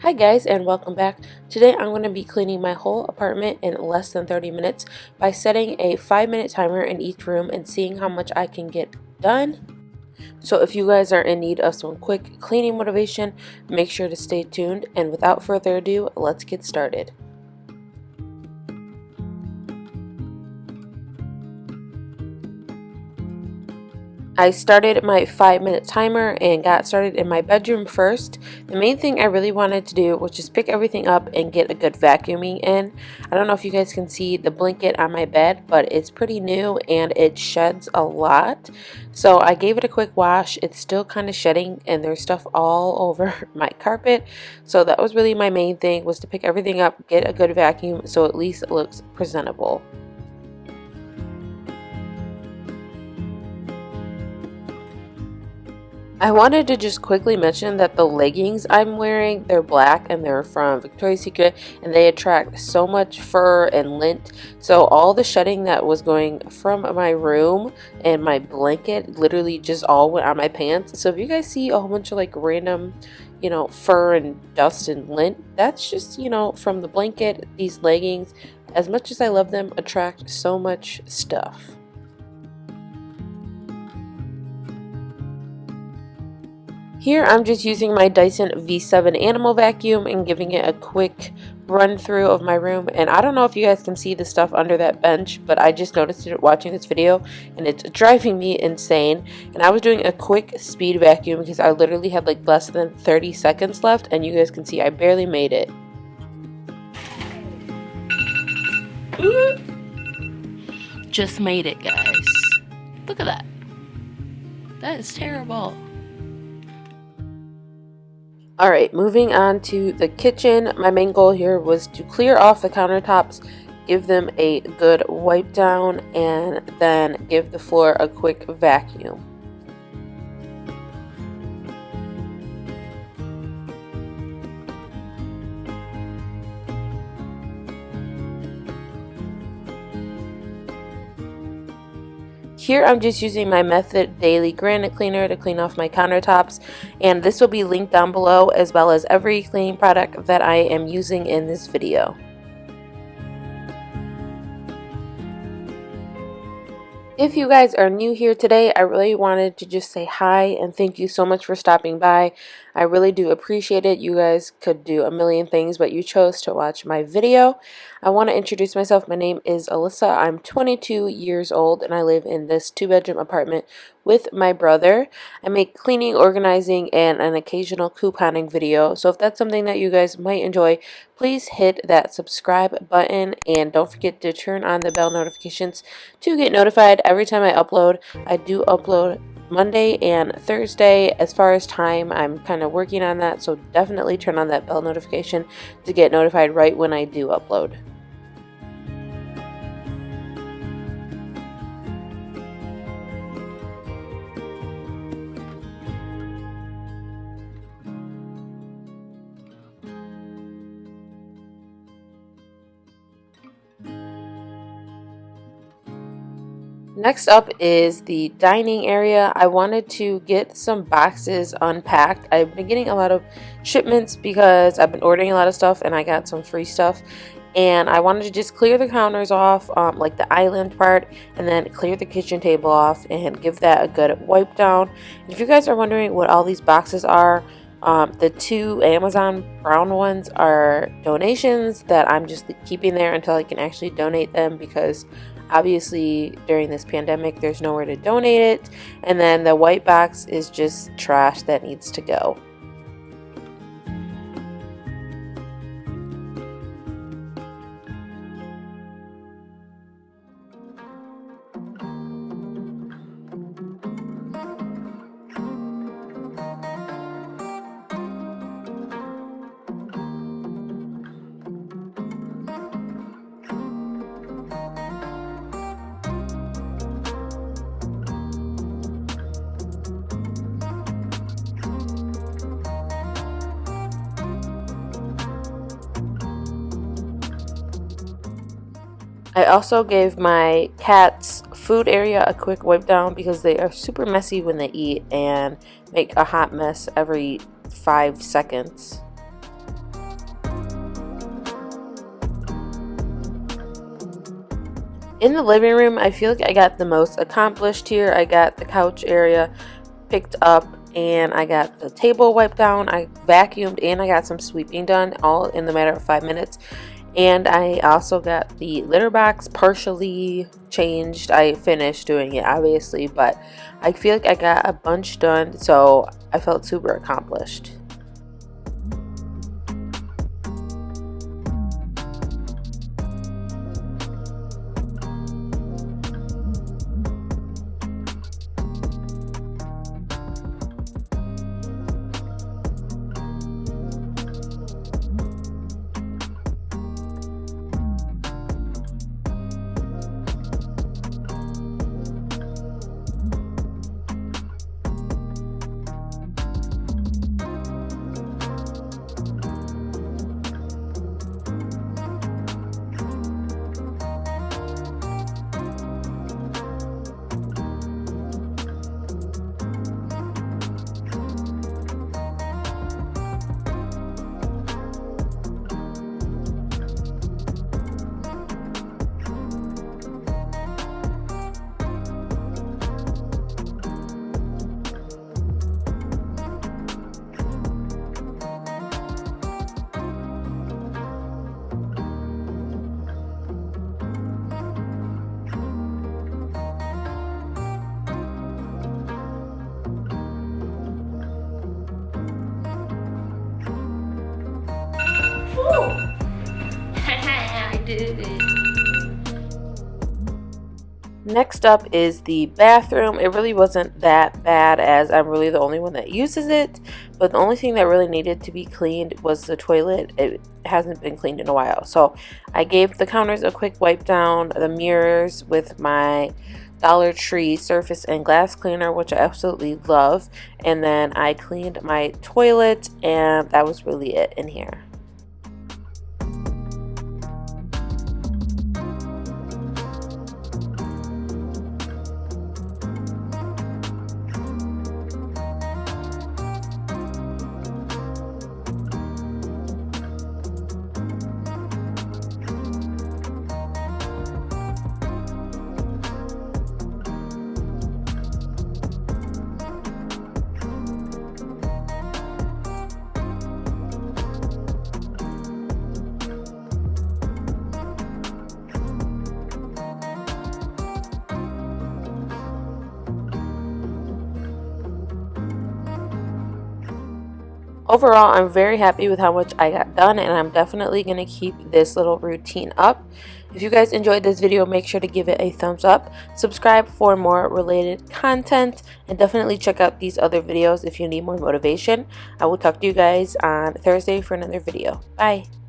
Hi guys, and welcome back. Today I'm going to be cleaning my whole apartment in less than 30 minutes by setting a 5-minute timer in each room and seeing how much I can get done. So if you guys are in need of some quick cleaning motivation, make sure to stay tuned, and without further ado, let's get started. I started my 5-minute timer and got started in my bedroom first. The main thing I really wanted to do was just pick everything up and get a good vacuuming in. I don't know if you guys can see the blanket on my bed, but it's pretty new and it sheds a lot. So I gave it a quick wash. It's still kind of shedding and there's stuff all over my carpet. So that was really my main thing, was to pick everything up, get a good vacuum so at least it looks presentable. I wanted to just quickly mention that the leggings I'm wearing, they're black and they're from Victoria's Secret, and they attract so much fur and lint. So all the shedding that was going from my room and my blanket literally just all went on my pants. So if you guys see a whole bunch of like random, fur and dust and lint, that's just, from the blanket. These leggings, as much as I love them, attract so much stuff. Here I'm just using my Dyson V7 Animal Vacuum and giving it a quick run through of my room. And I don't know if you guys can see the stuff under that bench, but I just noticed it watching this video and it's driving me insane. And I was doing a quick speed vacuum because I literally had like less than 30 seconds left, and you guys can see I barely made it. Just made it, guys. Look at that. That is terrible. Alright, moving on to the kitchen. My main goal here was to clear off the countertops, give them a good wipe down, and then give the floor a quick vacuum. Here I'm just using my Method Daily Granite Cleaner to clean off my countertops, and this will be linked down below, as well as every cleaning product that I am using in this video. If you guys are new here today, I really wanted to just say hi and thank you so much for stopping by. I really do appreciate it. You guys could do a million things, but you chose to watch my video. I want to introduce myself. My name is Alyssa. I'm 22 years old and I live in this 2-bedroom apartment with my brother. I make cleaning, organizing, and an occasional couponing video. So if that's something that you guys might enjoy, please hit that subscribe button and don't forget to turn on the bell notifications to get notified every time I upload. I do upload Monday and Thursday. As far as time, I'm kind of working on that, so definitely turn on that bell notification to get notified right when I do upload. Next up is the dining area. I wanted to get some boxes unpacked. I've been getting a lot of shipments because I've been ordering a lot of stuff and I got some free stuff. And I wanted to just clear the counters off, like the island part, and then clear the kitchen table off and give that a good wipe down. And if you guys are wondering what all these boxes are, the 2 Amazon brown ones are donations that I'm just keeping there until I can actually donate them, because obviously during this pandemic there's nowhere to donate it. And then the white box is just trash that needs to go. I also gave my cats' food area a quick wipe down because they are super messy when they eat and make a hot mess every 5 seconds. In the living room, I feel like I got the most accomplished here. I got the couch area picked up and I got the table wiped down. I vacuumed and I got some sweeping done all in the matter of 5 minutes. And I also got the litter box partially changed. I finished doing it obviously, but I feel like I got a bunch done, so I felt super accomplished. I did it. Next up is the bathroom. It really wasn't that bad as I'm really the only one that uses it, but the only thing that really needed to be cleaned was the toilet. It hasn't been cleaned in a while, so I gave the counters a quick wipe down, the mirrors with my Dollar Tree surface and glass cleaner, which I absolutely love, and then I cleaned my toilet, and that was really it in here. Overall, I'm very happy with how much I got done, and I'm definitely going to keep this little routine up. If you guys enjoyed this video, make sure to give it a thumbs up, subscribe for more related content, and definitely check out these other videos if you need more motivation. I will talk to you guys on Thursday for another video. Bye!